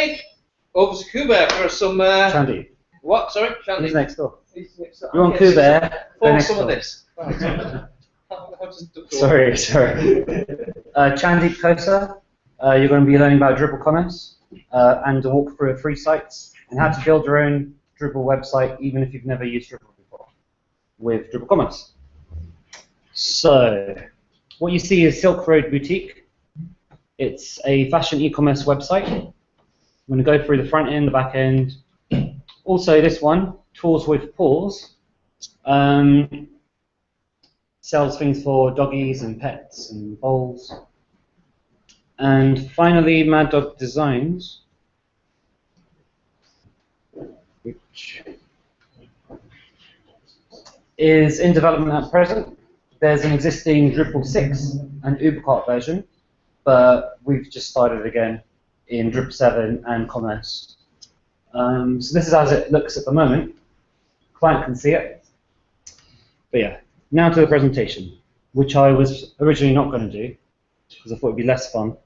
Hey, over to Cuba for some. Chandeep. What? Sorry, Chandeep. He's next door. He's next door. You're on Cuba. For some of this. Right. Sorry. Chandeep Khosa. You're going to be learning about Drupal commerce and a walk through of free sites and how to build your own Drupal website, even if you've never used Drupal before, with Drupal commerce. So, what you see is Silk Road Boutique. It's a fashion e-commerce website. I'm going to go through the front end, the back end. Also, this one, Tools with Paws, sells things for doggies and pets and bowls. And finally, Mad Dog Designs, which is in development at present. There's an existing Drupal 6 and UberCart version, but we've just started again in Drupal 7 and Commerce. So this is as it looks at the moment. Client can see it. But yeah, now to the presentation, which I was originally not going to do because I thought it'd be less fun.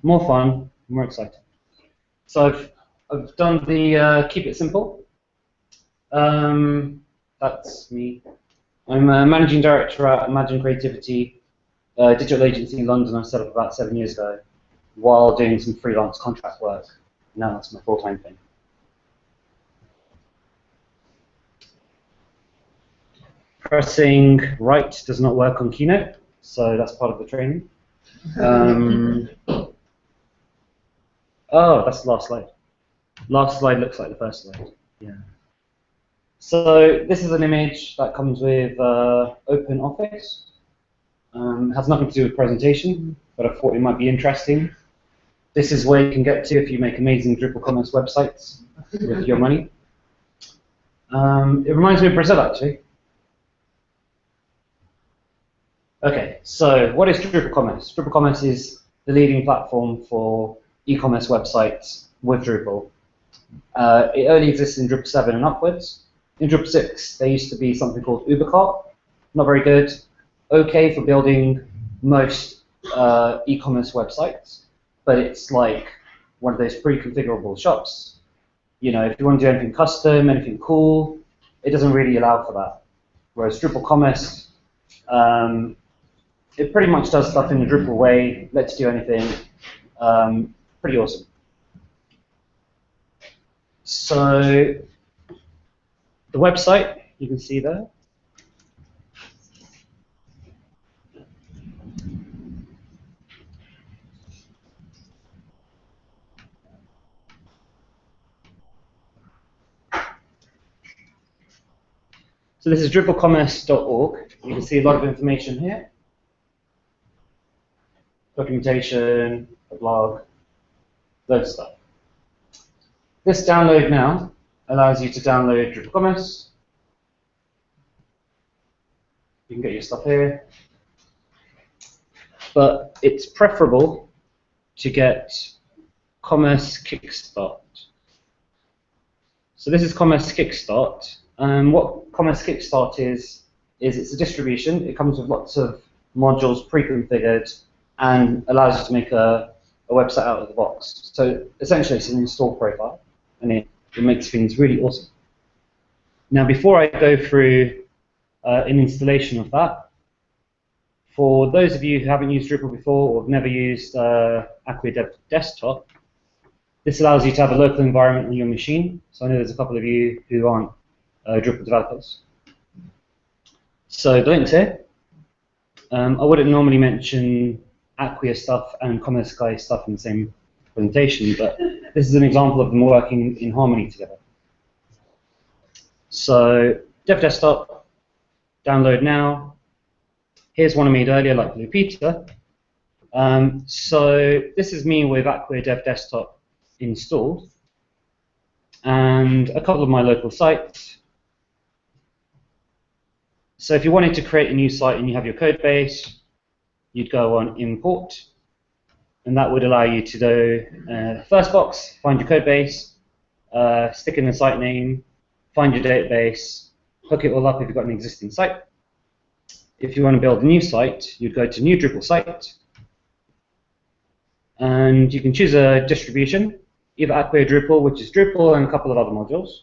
More fun, more exciting. So I've done the keep it simple. That's me. I'm a managing director at Imagine Creativity, a digital agency in London I set up about 7 years ago while doing some freelance contract work. Now that's my full-time thing. Pressing right does not work on Keynote, so that's part of the training. Oh, that's the last slide. Last slide looks like the first slide. Yeah. So this is an image that comes with OpenOffice. It has nothing to do with presentation, but I thought it might be interesting. This is where you can get to if you make amazing Drupal commerce websites with your money. It reminds me of Brazil, actually. Okay, so what is Drupal commerce? Drupal commerce is the leading platform for e-commerce websites with Drupal. It only exists in Drupal 7 and upwards. In Drupal 6, there used to be something called UberCart. Not very good. Okay for building most e-commerce websites, but it's like one of those pre-configurable shops. You know, if you want to do anything custom, anything cool, it doesn't really allow for that. Whereas Drupal commerce, it pretty much does stuff in the Drupal way, lets you do anything. Pretty awesome. So the website, you can see there. So this is drupalcommerce.org. You can see a lot of information here. Documentation, a blog, loads of stuff. This download now allows you to download Drupal Commerce. You can get your stuff here. But it's preferable to get Commerce Kickstart. So this is Commerce Kickstart. What Commerce Kickstart is it's a distribution. It comes with lots of modules pre-configured and allows you to make a website out of the box. So essentially it's an install profile, and it makes things really awesome. Now before I go through an installation of that, for those of you who haven't used Drupal before or have never used Acquia Dev Desktop, this allows you to have a local environment on your machine. So I know there's a couple of you who aren't Drupal developers. So the link's here. I wouldn't normally mention Acquia stuff and Commerce Guy stuff in the same presentation, but this is an example of them working in harmony together. So Dev Desktop, download now. Here's one I made earlier, like Blue Peter. So this is me with Acquia Dev Desktop installed, and a couple of my local sites. So if you wanted to create a new site and you have your code base, you'd go on import, and that would allow you to do first box, find your code base, stick in the site name, find your database, hook it all up if you've got an existing site. If you want to build a new site, you'd go to new Drupal site, and you can choose a distribution. either Acquia Drupal, which is Drupal and a couple of other modules.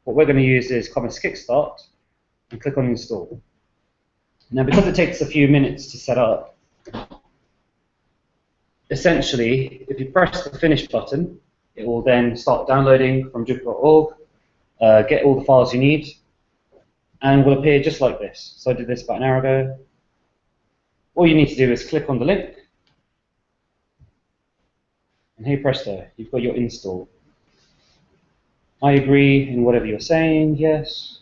What we're going to use is Commerce Kickstart and click on Install. Now, because it takes a few minutes to set up, essentially, if you press the Finish button, it will then start downloading from Drupal.org, get all the files you need, and will appear just like this. So I did this about an hour ago. All you need to do is click on the link, and hey presto, you've got your install. I agree in whatever you're saying, yes.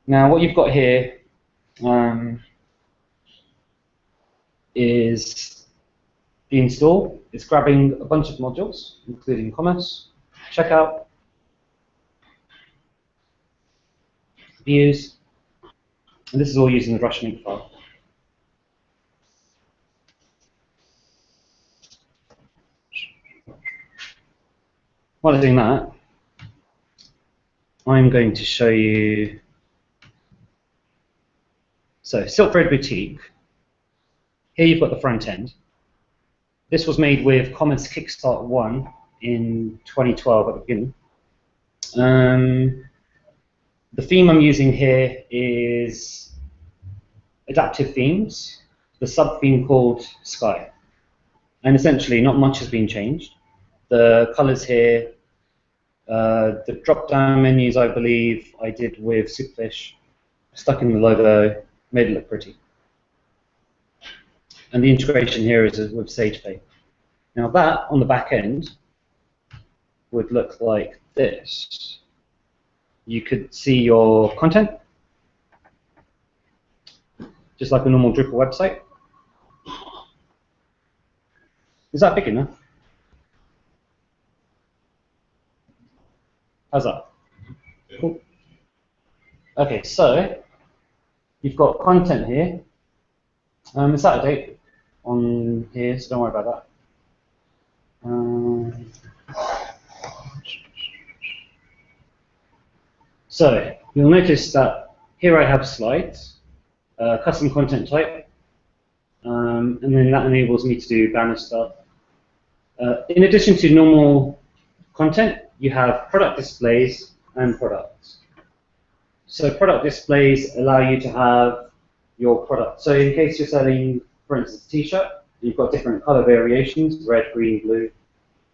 Now what you've got here is the install. It's grabbing a bunch of modules, including commerce, checkout, views, and this is all using the Russian link file. While I'm doing that, I'm going to show you. So, Silk Road Boutique. Here you've got the front end. This was made with Commerce Kickstart 1 in 2012 at the beginning. The theme I'm using here is Adaptive Themes, the sub-theme called Sky. And essentially, not much has been changed. The colors here, the drop-down menus, I believe, I did with Superfish, stuck in the logo, made it look pretty. And the integration here is with SagePay. Now that, on the back end, would look like this. You could see your content, just like a normal Drupal website. Is that big enough? How's that? Cool. Okay, so you've got content here. It's out of date on here, so don't worry about that. So you'll notice that here I have slides, custom content type, and then that enables me to do banner stuff. In addition to normal content, you have product displays and products. So product displays allow you to have your product. So in case you're selling, for instance, a t-shirt, you've got different color variations, red, green, blue.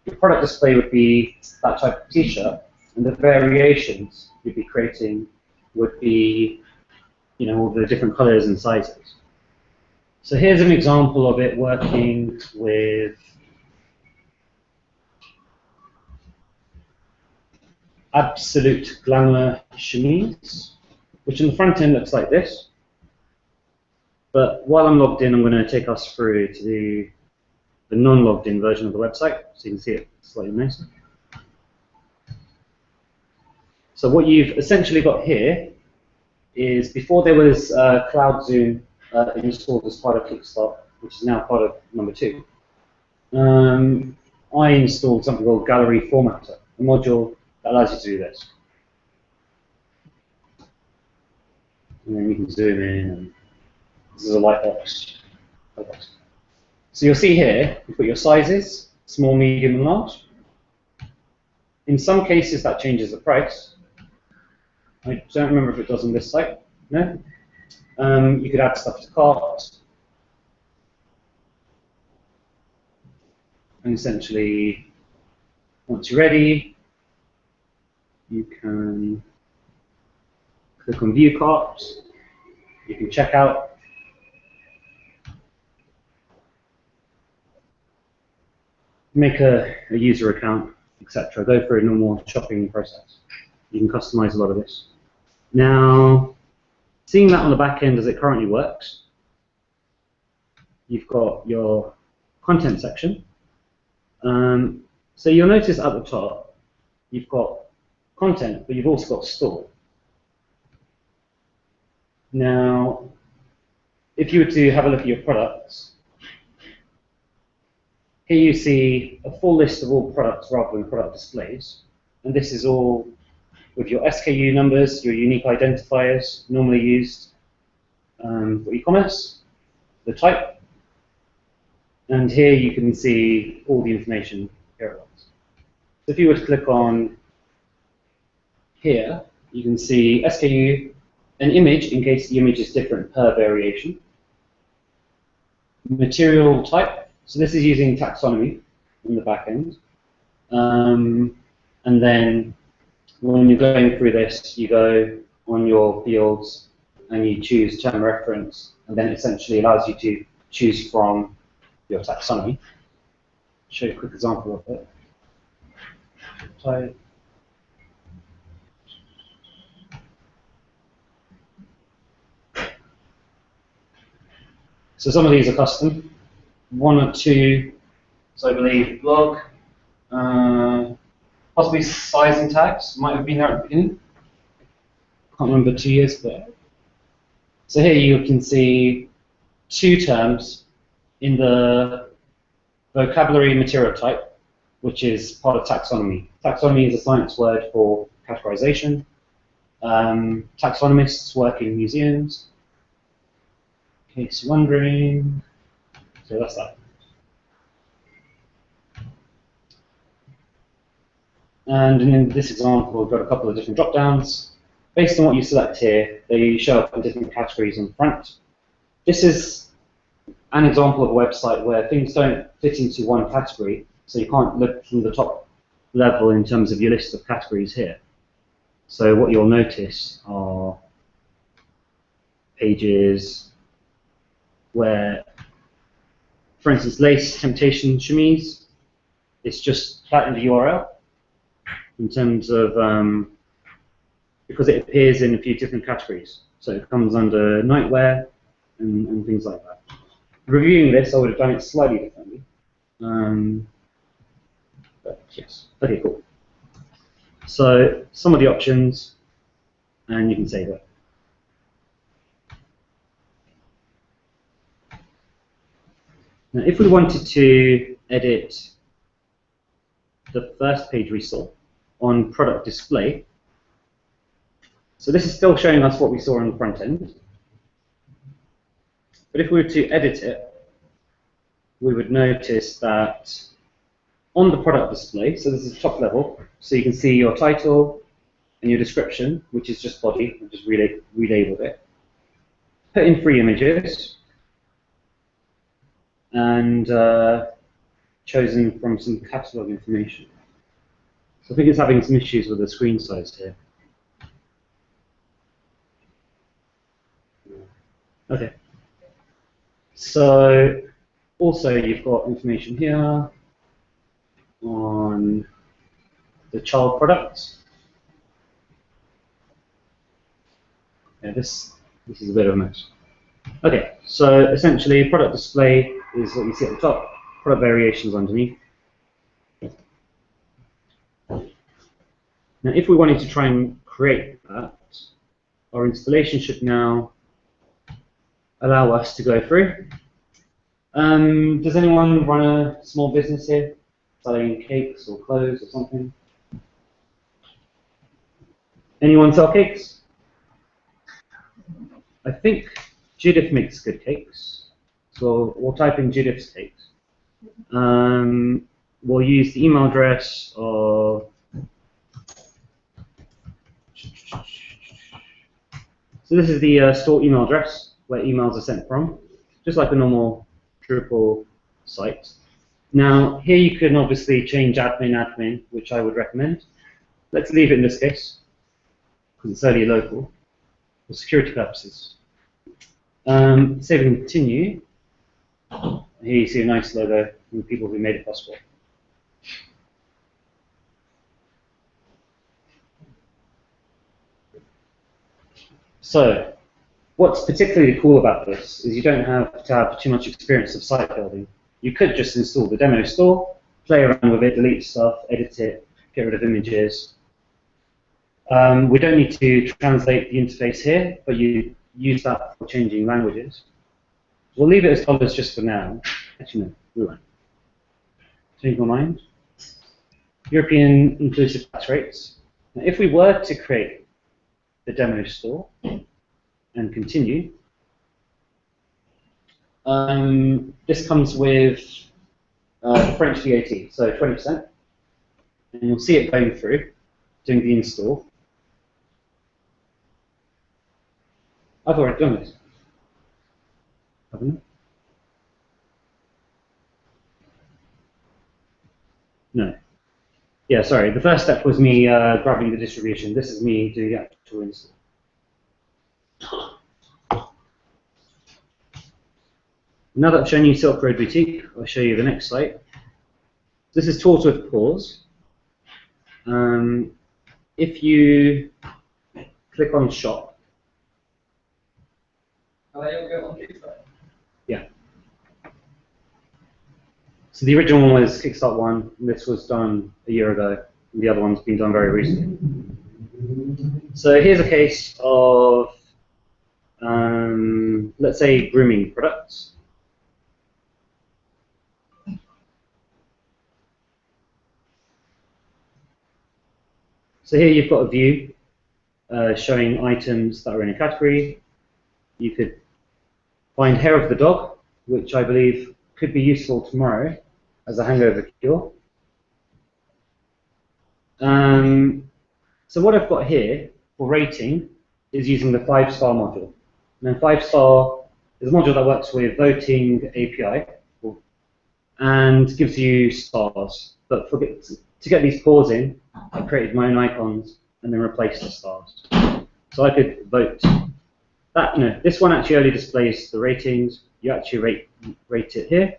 Your product display would be that type of t-shirt, and the variations you'd be creating would be, you know, all the different colors and sizes. So here's an example of it working with Absolute Glamour Chemise, which in the front end looks like this. But while I'm logged in, I'm going to take us through to the non-logged in version of the website, so you can see it slightly nicer. So what you've essentially got here is, before there was Cloud Zoom installed as part of Kickstart, which is now part of number 2, I installed something called Gallery Formatter, a module that allows you to do this. And then you can zoom in, and this is a light box. So you'll see here, you've got your sizes, small, medium, and large. In some cases, that changes the price. I don't remember if it does on this site. No? You could add stuff to cart. And essentially, once you're ready, you can click on View Cart. You can check out. Make a user account, etc. Go through a normal shopping process. You can customize a lot of this. Now, seeing that on the back end as it currently works, you've got your content section. So you'll notice at the top, you've got content, but you've also got store. Now, if you were to have a look at your products, here you see a full list of all products rather than product displays. And this is all with your SKU numbers, your unique identifiers, normally used for e-commerce, the type. And here you can see all the information here it is. So if you were to click on here, you can see SKU, an image in case the image is different per variation. Material type, so this is using taxonomy in the back end. And then when you're going through this, you go on your fields and you choose term reference, and then it essentially allows you to choose from your taxonomy. I'll show you a quick example of it. Type. So some of these are custom. One or two, so I believe blog, possibly sizing tags might have been there at the beginning. Can't remember 2 years ago. So here you can see 2 terms in the vocabulary material type, which is part of taxonomy. Taxonomy is a science word for categorization. Taxonomists work in museums. In case you're wondering, so that's that. And in this example, we've got a couple of different drop-downs. Based on what you select here, they show up in different categories on the front. This is an example of a website where things don't fit into one category, so you can't look from the top level in terms of your list of categories here. So what you'll notice are pages where, for instance, lace, temptation, chemise, it's just flat in the URL in terms of, because it appears in a few different categories. So it comes under nightwear and things like that. Reviewing this, I would have done it slightly differently. But yes, okay, cool. So some of the options, and you can save it. Now, if we wanted to edit the first page we saw on product display, so this is still showing us what we saw on the front end. But if we were to edit it, we would notice that on the product display, so this is top level, so you can see your title and your description, which is just body, I've just relabeled it. Put in 3 images, and chosen from some catalog information. So I think it's having some issues with the screen size here. Okay. So also you've got information here on the child products. Yeah, this is a bit of a mess. Okay, so essentially product display is what you see at the top, product variations underneath. Now if we wanted to try and create that, our installation should now allow us to go through. Does anyone run a small business here? Selling cakes or clothes or something? Anyone sell cakes? I think Judith makes good cakes. So we'll type in Judith's cakes. We'll use the email address of, so this is the store email address where emails are sent from, just like a normal Drupal site. Now here you can obviously change admin, which I would recommend. Let's leave it in this case, because it's only local, for security purposes. Save and continue. Here you see a nice logo from the people who made it possible. So, what's particularly cool about this is you don't have to have too much experience of site building. You could just install the demo store, play around with it, delete stuff, edit it, get rid of images. We don't need to translate the interface here, but you use that for changing languages. We'll leave it as colors just for now. Actually, no, we won't. Change my mind. European inclusive tax rates. Now, if we were to create the demo store and continue, this comes with French VAT, so 20%. and you'll see it going through, doing the install. I've already done this, haven't I? No. Yeah, sorry. The first step was me grabbing the distribution. This is me doing the actual install. Now that I've shown you Silk Road Boutique, I'll show you the next site. This is Tools with Pause. If you click on Shop. Yeah. So the original one was Kickstart 1. This was done a year ago. And the other one's been done very recently. So here's a case of, let's say, grooming products. So here you've got a view showing items that are in a category. You could find hair of the dog, which I believe could be useful tomorrow as a hangover cure. So what I've got here for rating is using the 5-star module. Now 5-star is a module that works with voting API and gives you stars. But to get these pausing, I created my own icons and then replaced the stars. So I could vote that. No, this one actually only displays the ratings. You actually rate it here.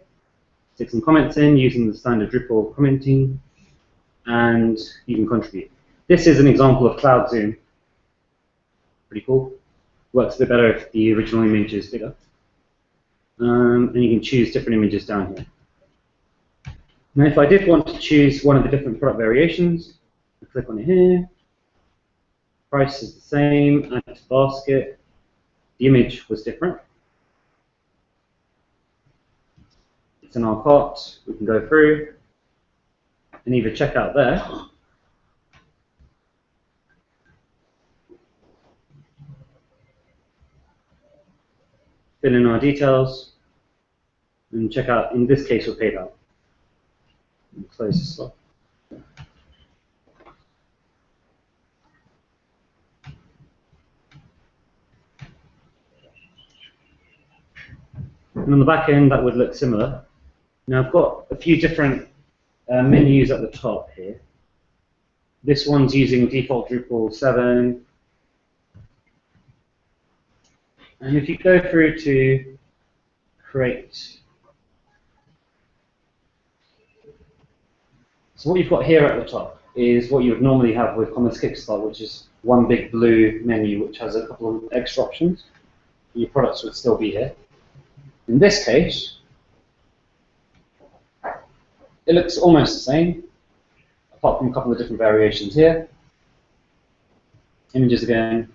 Stick some comments in using the standard Drupal commenting, and you can contribute. This is an example of cloud zoom. Pretty cool. Works a bit better if the original image is bigger. And you can choose different images down here. Now if I did want to choose one of the different product variations, I click on it here. Price is the same, add to basket. The image was different. It's in our cart. We can go through and either check out there, fill in our details, and check out, in this case, we're paid out. And close this off. And on the back end, that would look similar. Now I've got a few different menus at the top here. This one's using default Drupal 7. And if you go through to create, so what you've got here at the top is what you would normally have with Commerce Kickstart, which is one big blue menu which has a couple of extra options. Your products would still be here. In this case, it looks almost the same, apart from a couple of different variations here. Images again.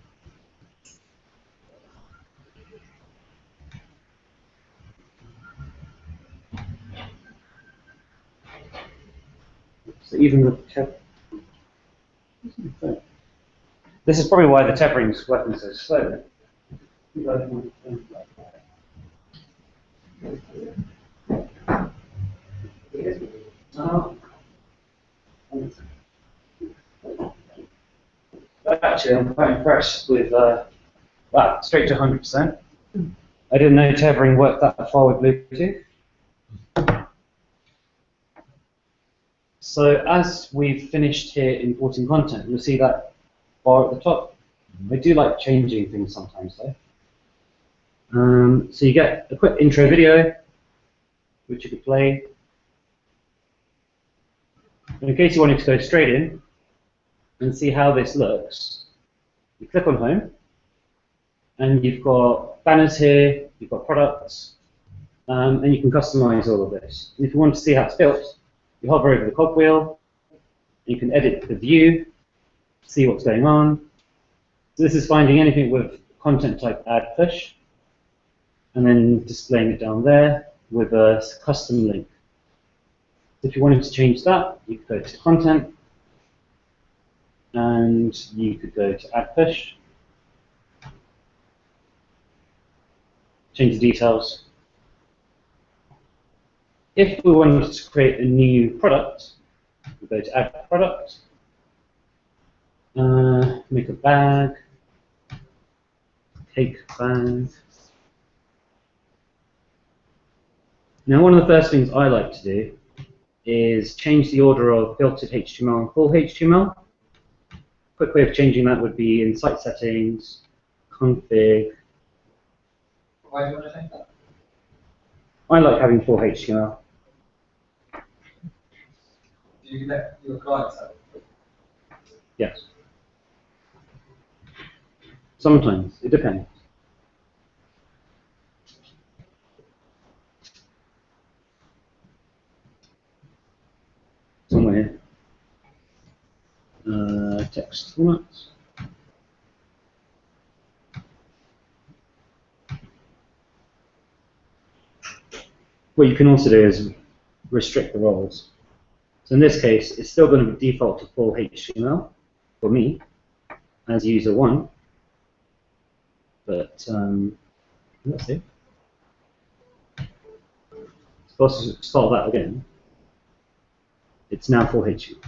So even the this is probably why the tethering's working so slowly. Actually, I'm quite impressed with wow, straight to 100%. I didn't know tethering worked that far with Bluetooth. So as we've finished here importing content, you'll see that bar at the top. I do like changing things sometimes though. So you get a quick intro video, which you could play. And in case you wanted to go straight in and see how this looks, you click on Home, and you've got banners here, you've got products, and you can customize all of this. And if you want to see how it's built, you hover over the cogwheel, you can edit the view, see what's going on. So this is finding anything with content type add push, and then displaying it down there with a custom link. If you wanted to change that, you could go to content, and you could go to add push, change the details. If we wanted to create a new product, We go to add product, make a bag, cake bag. Now, one of the first things I like to do is change the order of filtered HTML and full HTML. A quick way of changing that would be in site settings, config. Why do you want to change that? I like having full HTML. Do you let your clients have it? Yes. Sometimes, it depends. Somewhere here. Text formats. What you can also do is restrict the roles. So in this case, it's still going to default to full HTML for me as user 1. But let's see. Supposed to start that again. It's now full HTML.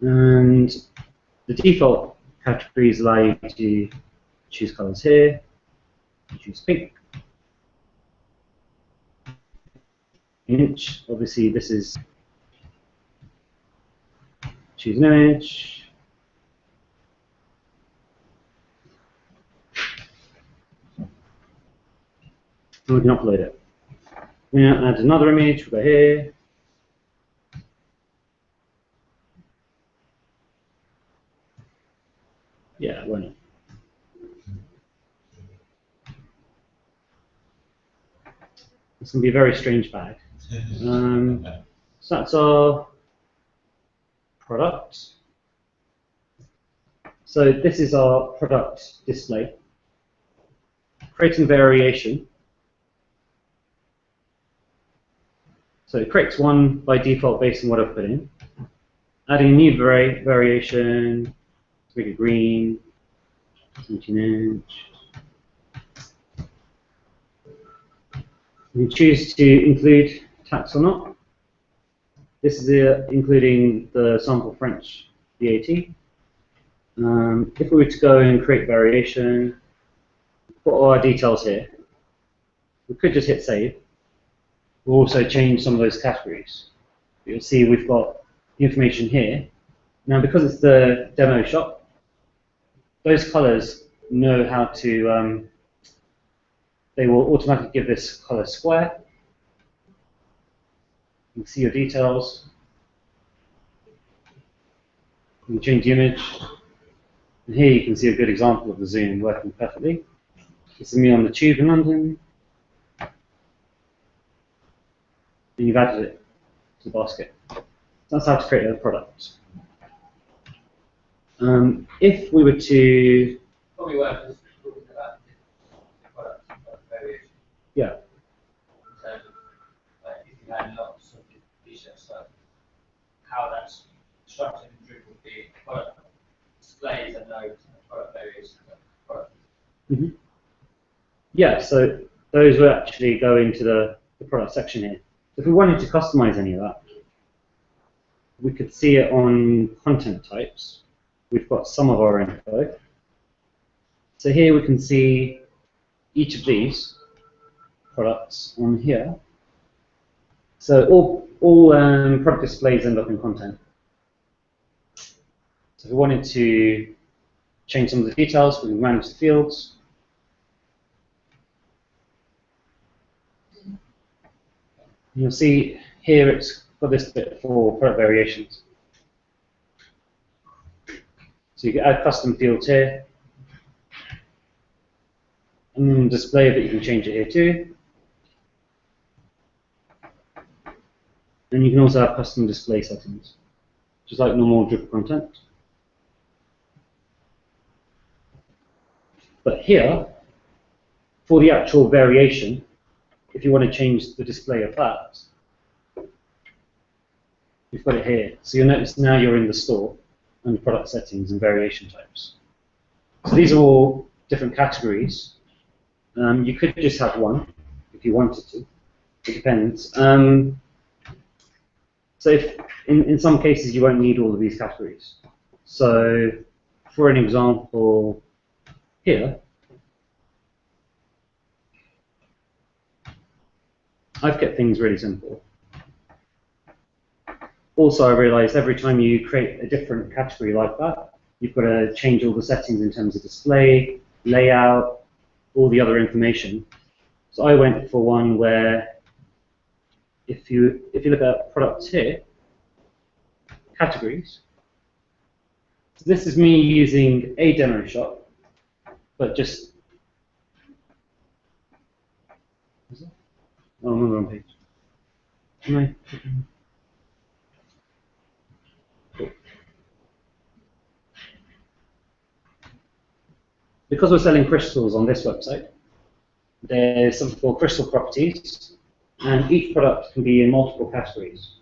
And the default categories allow you to choose colors here. Choose pink. Image. Obviously, this is choose an image. And we can upload it. We're going to add another image. We'll go here. Yeah, why not? It's going to be a very strange bag. So that's our product. So this is our product display. Creating variation. So it creates one by default based on what I've put in. Adding a new variation, let's make it green, 17-inch. You can choose to include tax or not. This is including the sample French VAT. If we were to go and create variation, put all our details here, we could just hit save. We'll also change some of those categories. You'll see we've got the information here. Now, because it's the demo shop, those colors know how to, they will automatically give this color square. You can see your details. You can change the image. And here you can see a good example of the zoom working perfectly. This is me on the tube in London. And you've added it to the basket. That's how to create a product. If we were to... Probably worth just talking about the product variation. Yeah. In terms of, like, if you had lots of t-shirts, like how that's structured in Drupal would be product displays and notes and product variations. Product. Mm-hmm. Yeah, so those would actually go into the product section here. If we wanted to customize any of that, we could see it on content types. We've got some of our info. So here we can see each of these products on here. So all product displays end up in content. So if we wanted to change some of the details, we can manage the fields. You'll see here it's got this bit for product variations. So you can add custom fields here. And then display that you can change it here too. And you can also have custom display settings, just like normal Drupal content. But here, for the actual variation, if you want to change the display of that, you've got it here. So you'll notice now you're in the store under product settings and variation types. So these are all different categories. You could just have one if you wanted to. It depends. So if, in some cases you won't need all of these categories. So for an example here, I've kept things really simple. Also, I realized every time you create a different category like that, you've got to change all the settings in terms of display, layout, all the other information. So I went for one where if you look at products here, categories. So this is me using a demo shop, but just oh, I'm on the wrong page. No. Cool. Because we're selling crystals on this website, there's something called crystal properties, and each product can be in multiple categories.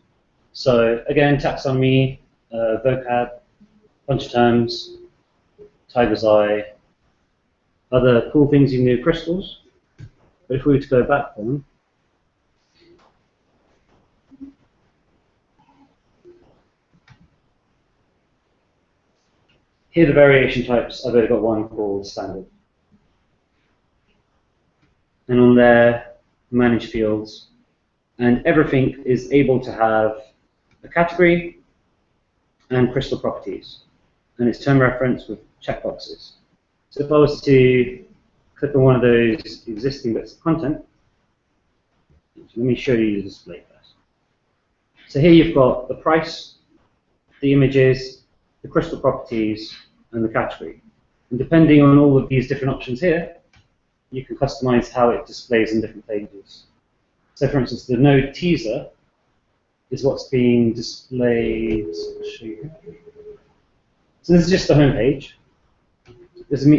So again, taxonomy, vocab, bunch of terms, tiger's eye, other cool things you can do with crystals. But if we were to go back one, here are the variation types. I've only got one called standard. And on there, manage fields. And everything is able to have a category and crystal properties. And it's term reference with checkboxes. So if I was to click on one of those existing bits of content, let me show you the display first. So here you've got the price, the images, the crystal properties, and the category. And depending on all of these different options here, you can customize how it displays in different pages. So for instance, the node teaser is what's being displayed. So this is just the home page.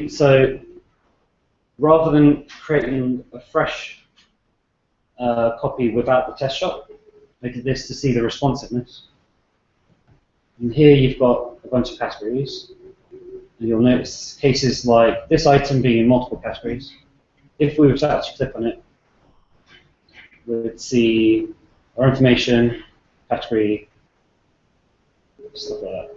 So rather than creating a fresh copy without the test shot, I did this to see the responsiveness. And here you've got a bunch of categories. And you'll notice cases like this item being in multiple categories. If we were to actually click on it, we'd see our information, category, stuff like that.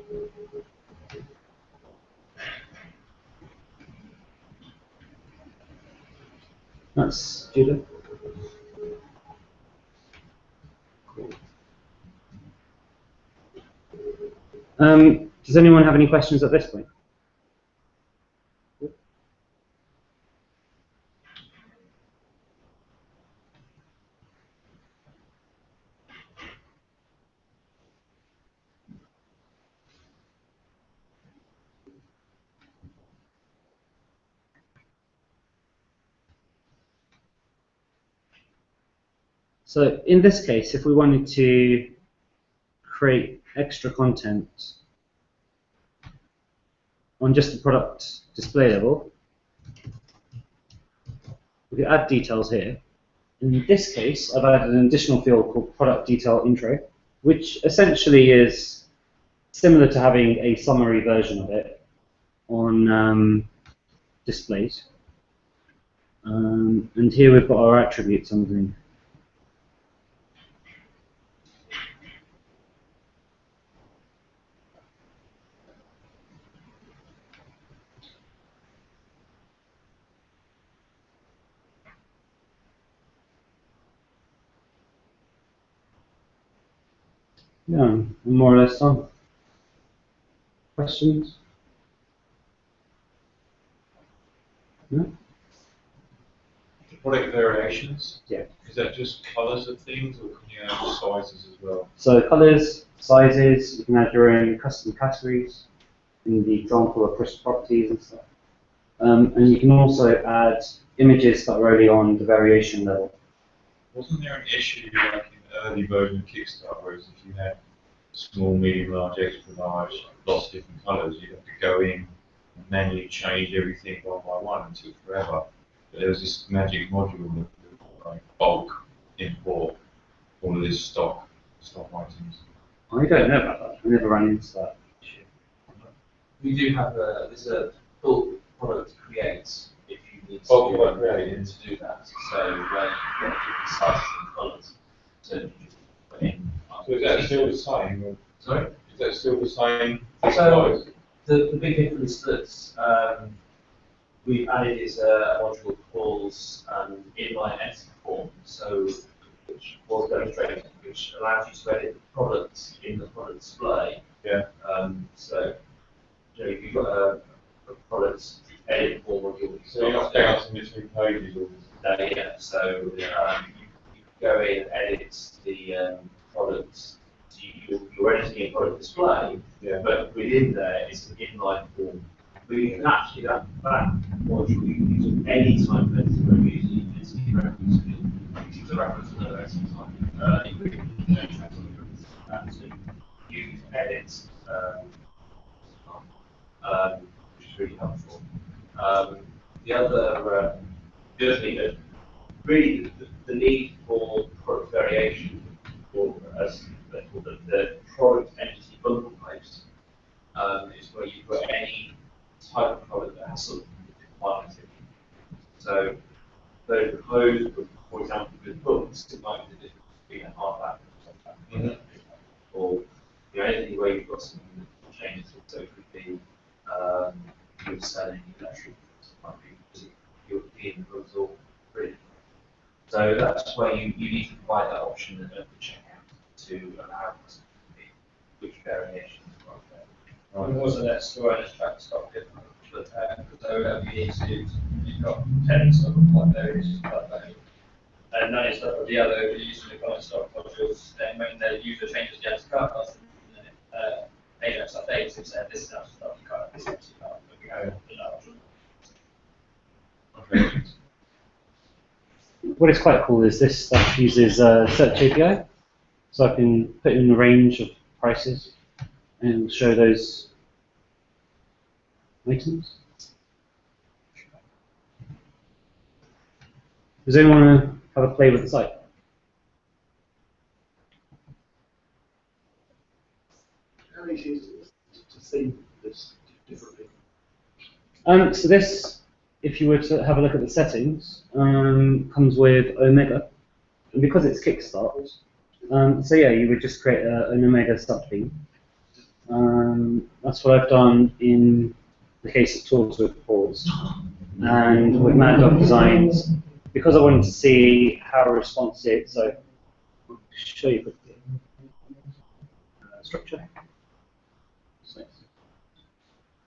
That's Judah. Cool. Does anyone have any questions at this point? So in this case, if we wanted to create extra content on just the product display level, we could add details here. In this case, I've added an additional field called product detail intro, which essentially is similar to having a summary version of it on displays. And here we've got our attributes underneath. Yeah, I'm more or less done. Questions? No? The product variations? Yeah. Is that just colours of things, or can you add sizes as well? So colours, sizes, you can add your own custom categories in the example of crystal properties and stuff. And you can also add images that are only on the variation level. Wasn't there an issue like in the early version of Kickstarter, whereas if you had small, medium, large, extra large, lots of different colours, you'd have to go in and manually change everything one by one and took forever. But there was this magic module that would like bulk import all of this stock items. I don't know about that. I never ran into that issue. We do have there's a full product create if you needs Oh, to, quite creative. to do that. So where you've got different sizes and colours, so you just put in. So is that still the same? Or Sorry? is that still the same? So size? the big difference that we've added is a module called inline editing form, so which was demonstrated, which allows you to edit the products in the product display. Yeah. So you know, if you've got a product edit form module, So you're not bouncing between pages or yeah. So you go in and edit the products. So you're editing a product display, yeah. but within there is an inline form. But you can actually that module you can use at any time for editing whether you're using editing reference field. You use a reference for another editing time. You can change that to use edit, which is really helpful. The other thing, really the need for product variation, or as they call it, the product entity bundle post, is where you put any type of product that has sort of defined activity. So, those proposed, for example, with books, it might be the difference between a hardback and a softback, or anything where you've got some changes. So it could be you're selling electric, might be European goods or free. So that's where you need to provide that option at the checkout to allow us to be which variations are there. And also that store and track stock different, but so you need to, you've got 10 stock of one variation, and 9 stock of the other, you're using the current stock modules, then when the user changes the add to cart, Ajax updates, it said this is out of stock, you can't, this is out of stock, but we have another. Okay. What is quite cool is this stuff uses search API, so I can put in a range of prices and show those items. Does anyone want to have a play with the site? How easy is it to theme this differently? So this, if you were to have a look at the settings, comes with Omega, and because it's Kickstart, so yeah, you would just create an Omega subtheme. That's what I've done in the case of tools with paused, and with Mad Dog Designs, because I wanted to see how responsive. So I'll show you quickly. Structure.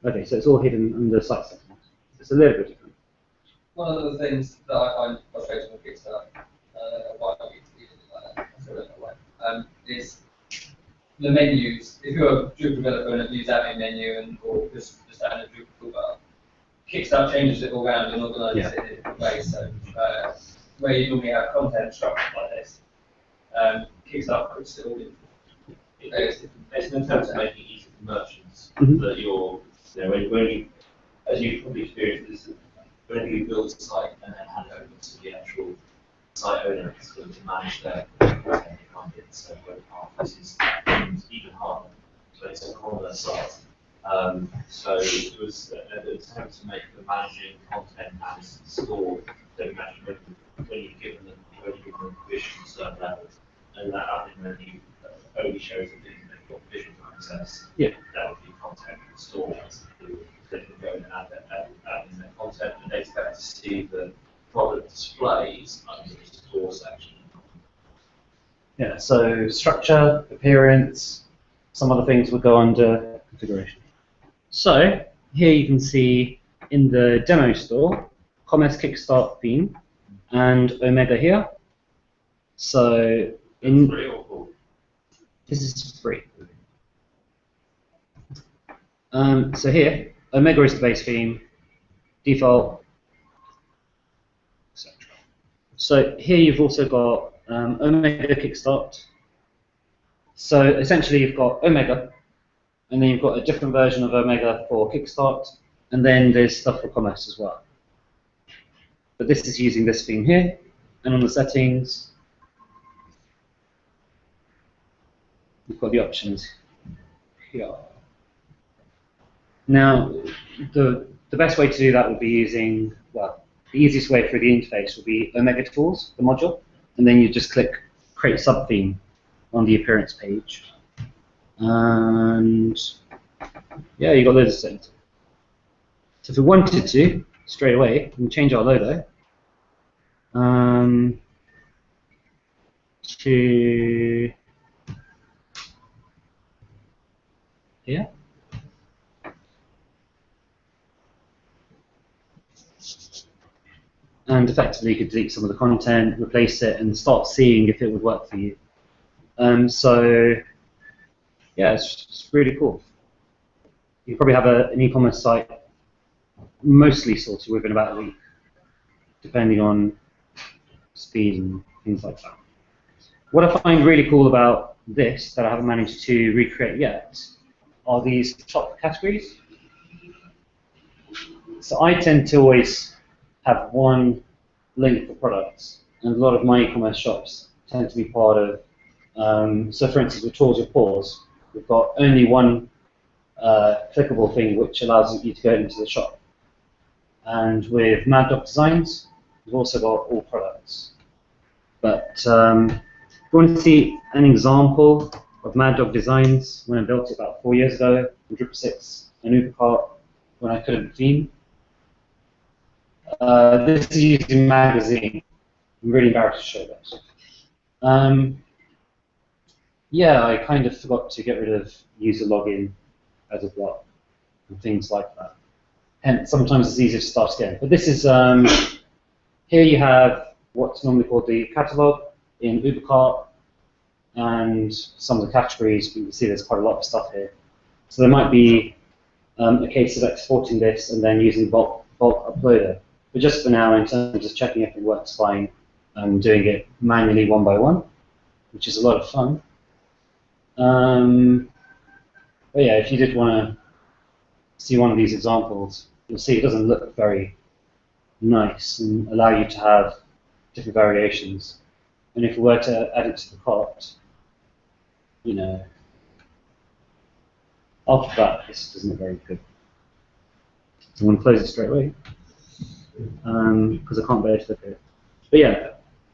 Okay, so it's all hidden under site settings. It's a little bit different. One of the things that I find frustrating with Kickstarter, is the menus. If you're a Drupal developer and use that menu and or just the standard Drupal toolbar, Kickstart changes it all around and organises it in a different way. So where you normally have content structured like this, Kickstart puts it all in. It's an attempt to make it easy for merchants that you're, when you, as you've probably experienced, when you build a site and then hand it over to the actual site owner, it's going to manage their content. So this is even harder. So it's a corner site. So it was an attempt to make the managing content and store don't match when you've given them permission to certain levels, and that admin menu only shows the things they've got permission to access. Yeah. That would be content stored. They can go in and add in their content, and they expect to see the product displays under the store section. Yeah, so structure, appearance, some other things would go under configuration. So here you can see in the demo store, Commerce Kickstart theme and Omega here. So in this is free. So here, Omega is the base theme, default, etc. So here you've also got Omega Kickstart. So essentially you've got Omega, and then you've got a different version of Omega for Kickstart, and then there's stuff for Commerce as well. But this is using this theme here, and on the settings, you've got the options here. Now, the best way to do that would be using, well, the easiest way through the interface will be Omega Tools, the module, and then you just click Create Subtheme on the appearance page. And yeah, you've got loads of settings. So if we wanted to, straight away, we can change our logo to here. And effectively you could delete some of the content, replace it, and start seeing if it would work for you. So yeah, it's really cool. You probably have an e-commerce site mostly sorted within about a week, depending on speed and things like that. What I find really cool about this that I haven't managed to recreate yet are these top categories. So I tend to always have one link for products, and a lot of my e-commerce shops tend to be part of, so for instance with Tools with Pause, we've got only one clickable thing which allows you to go into the shop. And with Mad Dog Designs, we've also got all products. But if you want to see an example of Mad Dog Designs, when I built it about 4 years ago, in Drupal 6 and UberCart, when I couldn't theme, this is using Magazine. I'm really embarrassed to show this. Yeah, I kind of forgot to get rid of user login as a block and things like that. And sometimes it's easier to start again. But this is, here you have what's normally called the catalog in UberCart and some of the categories. You can see there's quite a lot of stuff here. So there might be a case of exporting this and then using bulk uploader. But just for now, in terms of just checking if it works fine, I'm doing it manually one by one, which is a lot of fun. But yeah, if you did want to see one of these examples, you'll see it doesn't look very nice and allow you to have different variations. And if we were to add it to the cart, you know, after that, this doesn't look very good. So I'm going to close it straight away because I can't bear to look at it. But yeah,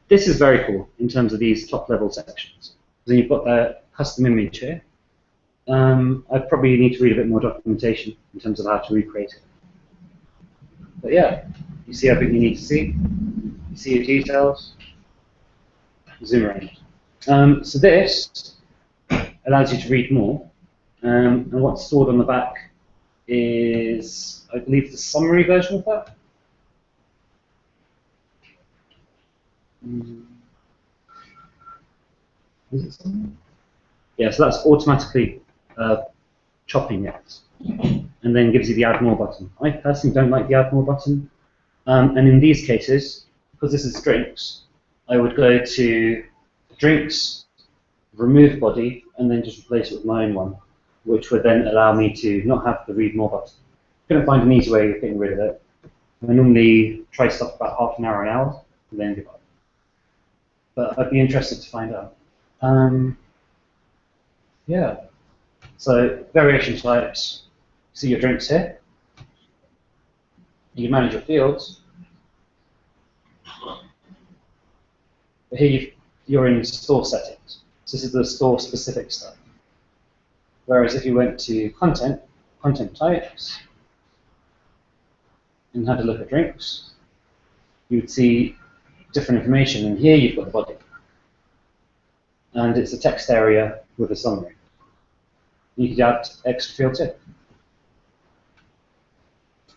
this is very cool in terms of these top level sections. Then you've got the custom image here. I probably need to read a bit more documentation in terms of how to recreate it. But yeah, you see everything you need to see. You see your details. Zoom around. So this allows you to read more. And what's stored on the back is, I believe, the summary version of that. Is it summary? Yeah, so that's automatically chopping it, and then gives you the Add More button. I personally don't like the Add More button, and in these cases, because this is drinks, I would go to drinks, remove body, and then just replace it with my own one, which would then allow me to not have the Read More button. Couldn't find an easy way of getting rid of it. I normally try stuff about half an hour, and then give up. But I'd be interested to find out. Yeah. So variation types. See your drinks here. You can manage your fields. But here you're in store settings. So this is the store specific stuff. Whereas if you went to content types, and had a look at drinks, you would see different information. And here you've got the body. And it's a text area with a summary. You could add extra fields in.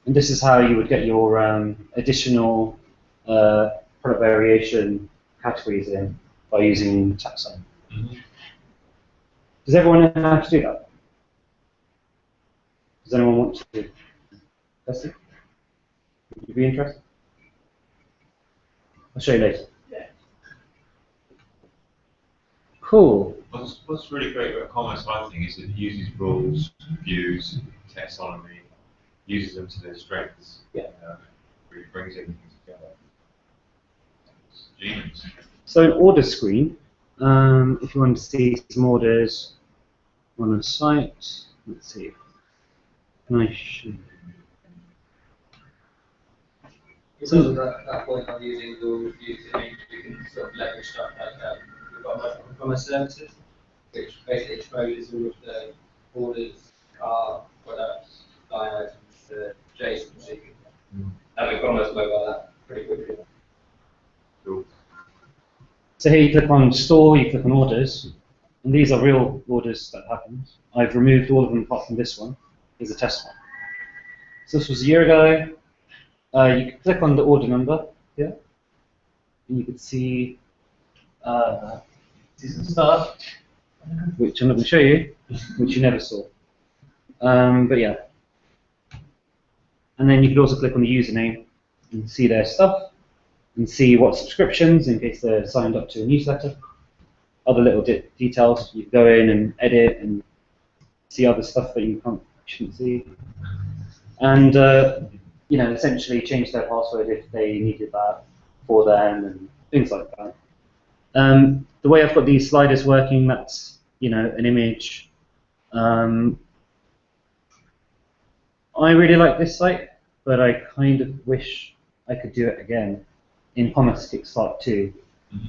And this is how you would get your additional product variation categories in by using taxonomy. Mm-hmm. Does everyone know how to do that? Does anyone want to test it? Would you be interested? I'll show you later. Yeah. Cool. What's really great about commerce, I think, is it uses rules, views, taxonomy, uses them to their strengths. Yeah. Really brings everything together. It's genius. So an order screen, if you want to see some orders on a site, let's see. Can I show you? It's also that point of using the using you can sort of leverage stuff like we've got commerce services, which basically exposes all of the orders, car, products, line items to JSON, so you can have a commerce mobile app pretty quickly. Cool. So here you click on store, you click on orders, and these are real orders that happened. I've removed all of them apart from this one. Here's a test one. So this was a year ago. You can click on the order number here, and you can see some stuff, which I'm not going to show you, which you never saw. But yeah. And then you could also click on the username and see their stuff, and see what subscriptions, in case they're signed up to a newsletter. Other little details, you can go in and edit and see other stuff that you shouldn't see. And you know, essentially change their password if they needed that for them and things like that. The way I've got these sliders working, that's, you know, an image. I really like this site, but I kind of wish I could do it again in Commerce Kickstart 2,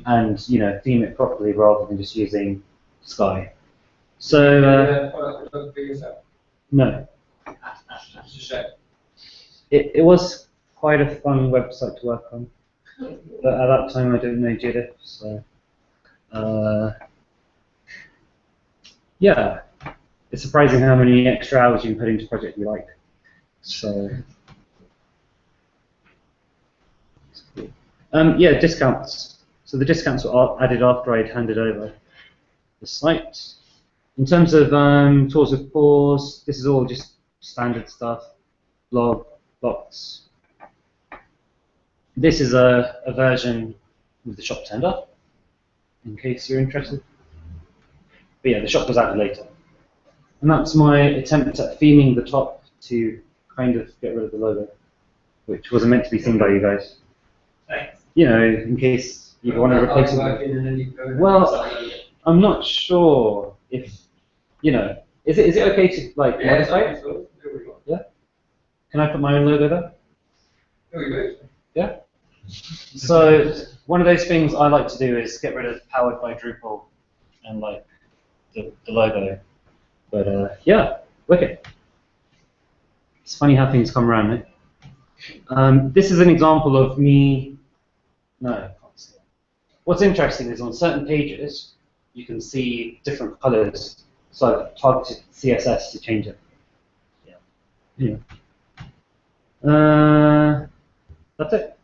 and, you know, theme it properly rather than just using Sky. So no, It's a shame. it was quite a fun website to work on, but at that time I didn't know GDIF, so yeah, it's surprising how many extra hours you can put into a project you like. So yeah, discounts. So the discounts were added after I'd handed over the site. In terms of tours of pause, this is all just standard stuff. Blog, box. This is a version with the shop turned up, in case you're interested. But yeah, the shop was added later. And that's my attempt at theming the top to kind of get rid of the logo, which wasn't meant to be seen by you guys. Thanks. You know, in case you want to replace it. Well, I'm not sure if, you know, is it okay to like modify it? Yeah. Can I put my own logo there? Yeah. So one of those things I like to do is get rid of powered by Drupal and like the logo. But yeah, wicked. It's funny how things come around, eh? This is an example of me. No, I can't see it. What's interesting is on certain pages you can see different colors. So I've targeted CSS to change it. Yeah. That's it.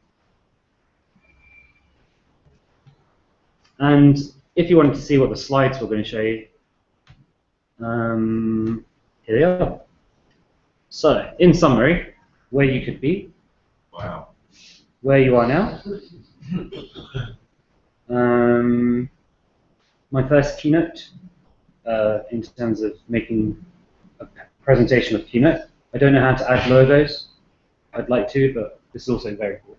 And if you wanted to see what the slides were going to show you, here they are. So, in summary, where you could be, Wow. where you are now, my first keynote in terms of making a presentation with Keynote. I don't know how to add logos. I'd like to, but this is also very cool.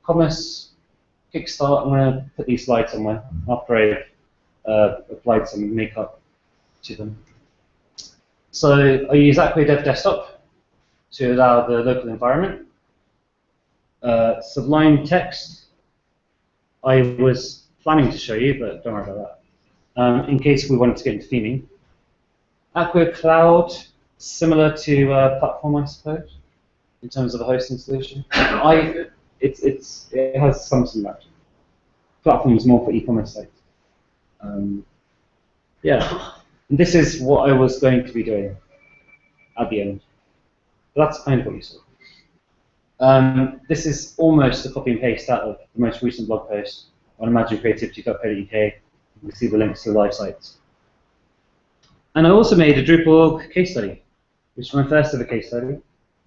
Commerce Kickstart, I'm going to put these slides somewhere after I've applied some makeup to them. So I use Acquia Dev Desktop to allow the local environment. Sublime Text, I was planning to show you, but don't worry about that. In case we wanted to get into theming. Acquia Cloud, similar to Platform, I suppose, in terms of a hosting solution. It has some similarity. Platform is more for e-commerce sites. Yeah, and this is what I was going to be doing at the end. But that's kind of what you saw. This is almost a copy and paste out of the most recent blog post on imaginecreativity.co.uk. You can see the links to the live sites. And I also made a Drupal case study, which is my first ever case study.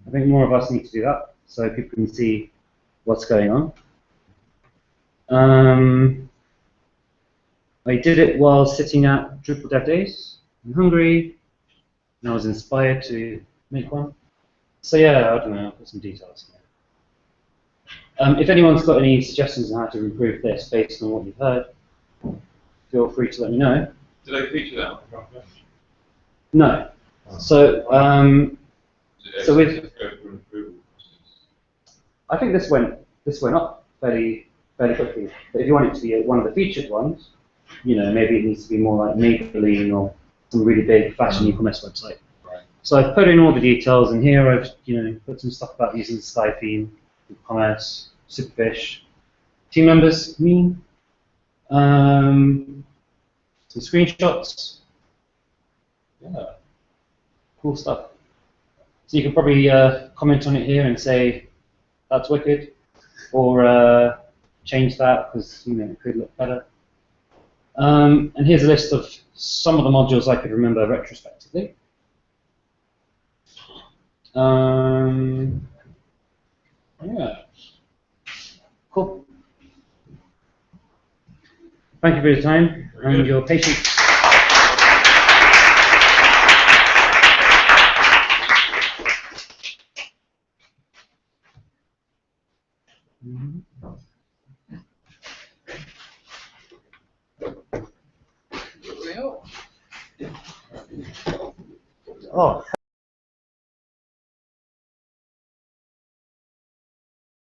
I think more of us need to do that so people can see what's going on. I did it while sitting at Drupal Dev Days in Hungary, and I was inspired to make one. So yeah, I don't know, I'll put some details here. If anyone's got any suggestions on how to improve this based on what you've heard, feel free to let me know. Did I feature that on the front page? No. So, so with I think this went up fairly quickly. But if you want it to be one of the featured ones, you know, maybe it needs to be more like Maybelline or some really big fashion e-commerce website. Right. So I've put in all the details, and here I've put some stuff about using the Sky theme, commerce, Superfish, team members, me, some screenshots. Yeah, cool stuff. So you can probably comment on it here and say that's wicked, or change that because it could look better. And here's a list of some of the modules I could remember retrospectively. Yeah, cool. Thank you for your time and your patience. Oh.